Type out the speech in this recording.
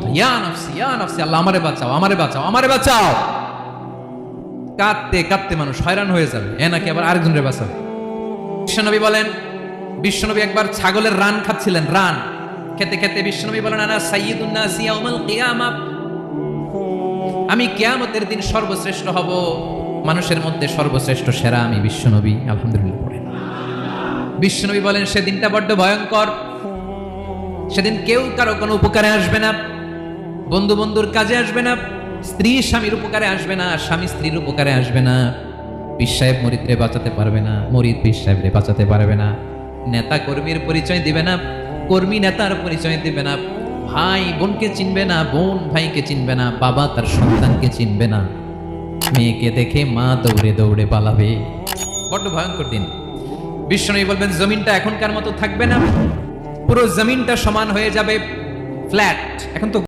কোথায়, ইয়া নাফসি, আল্লাহ আমারে বাঁচাও, আমারে বাঁচাও, আমারে বাঁচাও। কাঁদতে কাঁদতে মানুষ হয়রান হয়ে যাবে, এ নাকি আবার আরেকজনের বাঁচাবে। বিশ্বনবী বলেন, বিশ্বনবী একবার ছাগলের রান খাচ্ছিলেন, রান খেতে খেতে বিশ্বনবী বলেন, আনা সাইয়্যিদুন নাসি ইয়াউমাল কিয়ামাহ, আমি কিয়ামতের দিন সর্বশ্রেষ্ঠ হব, মানুষের মধ্যে সর্বশ্রেষ্ঠ সেরা আমি বিশ্বনবী। আলহামদুলিল্লাহ পড়েন। বিশ্বনবী বলেন, সেদিনটা বড্ড ভয়ঙ্কর, সেদিন কেউ কারো কোনো উপকারে আসবে না, বন্ধু বন্ধুর কাজে আসবে না, স্ত্রী স্বামীর উপকারে আসবে না, স্বামী স্ত্রীর উপকারে আসবে না, পীর সাহেব মুরিদরে বাঁচাতে পারবে না, মুরিদ পীর সাহেবরে বাঁচাতে পারবে না, নেতা কর্মীর পরিচয় দিবে না, কর্মী নেতার পরিচয় দিবে না, ভাই বোনকে চিনবে না, বোন ভাইকে চিনবে না, বাবা তার সন্তানকে চিনবে না, মেয়েকে দেখে মা দৌড়ে দৌড়ে পালাবে। বড্ড ভয়ঙ্কর দিন। বিশ্বনবী বলবেন, জমিনটা এখনকার মতো থাকবে না, পুরো জমিনটা সমান হয়ে যাবে, ফ্ল্যাট। এখন তো